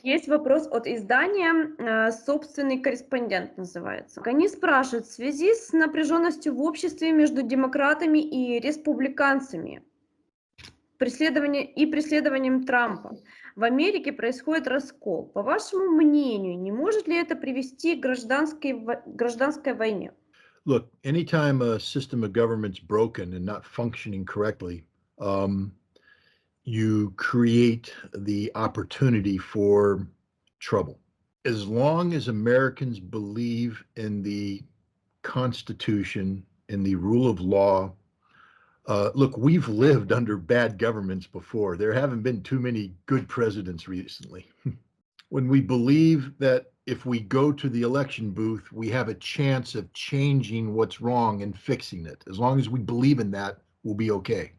Есть вопрос от издания «Собственный, корреспондент» называется. Они спрашивают, в связи с напряженностью в обществе между демократами и республиканцами, преследованием Трампа, в Америке происходит раскол. По вашему мнению, не может ли это привести к гражданской войне? Look, anytime a system of government's broken and not functioning correctly, you create the opportunity for trouble. As long as Americans believe in the Constitution, in the rule of law, look, we've lived under bad governments before. There haven't been too many good presidents recently. When we believe that if we go to the election booth, we have a chance of changing what's wrong and fixing it. As long as we believe in that, we'll be okay.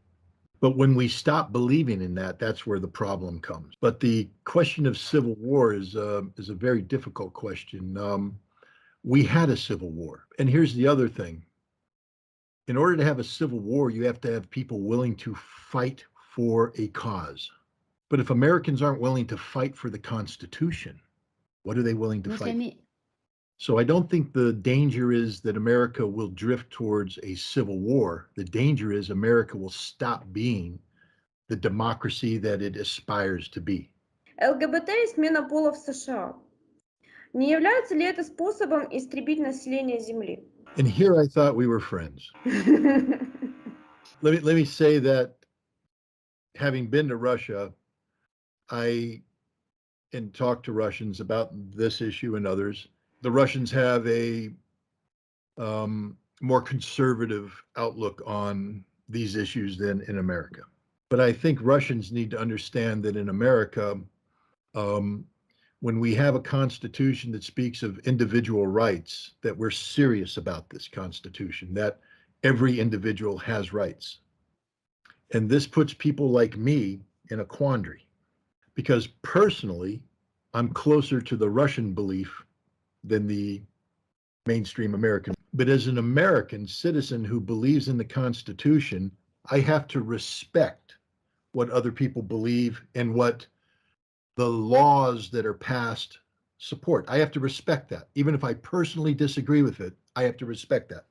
But when we stop believing in that, that's where the problem comes. But the question of civil war is a very difficult question. We had a civil war. And here's the other thing. In order to have a civil war, you have to have people willing to fight for a cause. But if Americans aren't willing to fight for the Constitution, what are they willing to fight for? So I don't think the danger is that America will drift towards a civil war. The danger is America will stop being the democracy that it aspires to be. ЛГБТ и смена пола в США. Не является ли это способом истребить население Земли? And here I thought we were friends. Let me say that having been to Russia, and talked to Russians about this issue and others. The Russians have a more conservative outlook on these issues than in America. But I think Russians need to understand that in America, when we have a constitution that speaks of individual rights, that we're serious about this constitution, that every individual has rights. And this puts people like me in a quandary, because personally, I'm closer to the Russian belief than the mainstream American. But as an American citizen who believes in the Constitution, I have to respect what other people believe and what the laws that are passed support. I have to respect that. Even if I personally disagree with it, I have to respect that.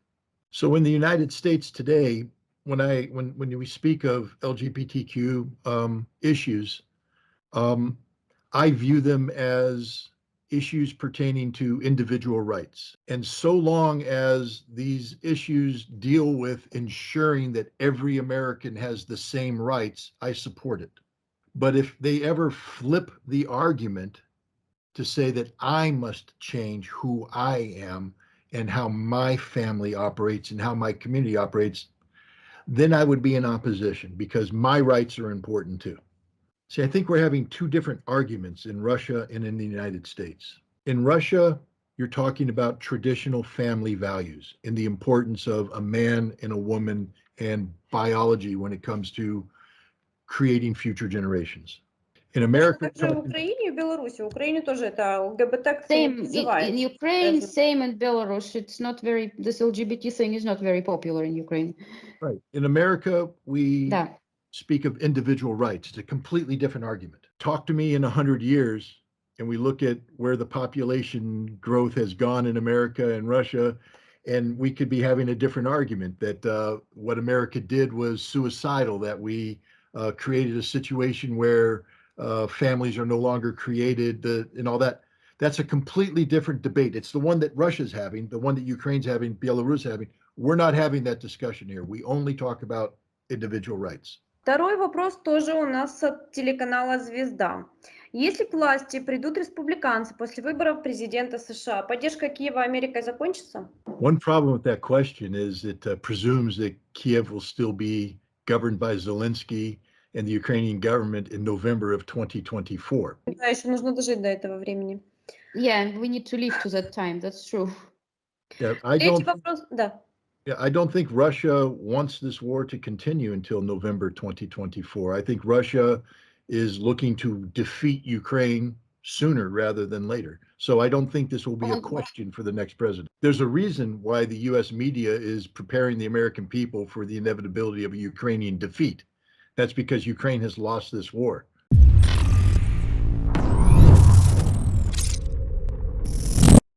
So in the United States today, when we speak of LGBTQ issues, I view them as issues pertaining to individual rights. And so long as these issues deal with ensuring that every American has the same rights, I support it. But if they ever flip the argument to say that I must change who I am and how my family operates and how my community operates, then I would be in opposition, because my rights are important too. See, I think we're having two different arguments in Russia and in the United States. In Russia, you're talking about traditional family values and the importance of a man and a woman and biology when it comes to creating future generations. In America, Также в Украине и в Беларуси. В Украине тоже это ЛГБТ Same называется. in Ukraine, same in Belarus. It's not very, this LGBT thing is not very popular in Ukraine. right. In America, we Да. speak of individual rights. It's a completely different argument. Talk to me in 100 years, and we look at where the population growth has gone in America and Russia, and we could be having a different argument that what America did was suicidal, that we created a situation where families are no longer created and all that. That's a completely different debate. It's the one that Russia's having, the one that Ukraine's having, Belarus having. We're not having that discussion here. We only talk about individual rights. Второй вопрос тоже у нас от телеканала «Звезда». Если к власти придут республиканцы после выборов президента США, поддержка Киева Америкой закончится? One problem with that question is it presumes that Kiev will still be governed by Zelensky and the Ukrainian government in November of 2024. Да, еще нужно дожить до этого времени. Yeah, we need to live to that time. That's true. Yeah, Третий вопрос, да. Yeah, I don't think Russia wants this war to continue until November 2024. I think Russia is looking to defeat Ukraine sooner rather than later. So I don't think this will be a question for the next president. There's a reason why the US media is preparing the American people for the inevitability of a Ukrainian defeat. That's because Ukraine has lost this war.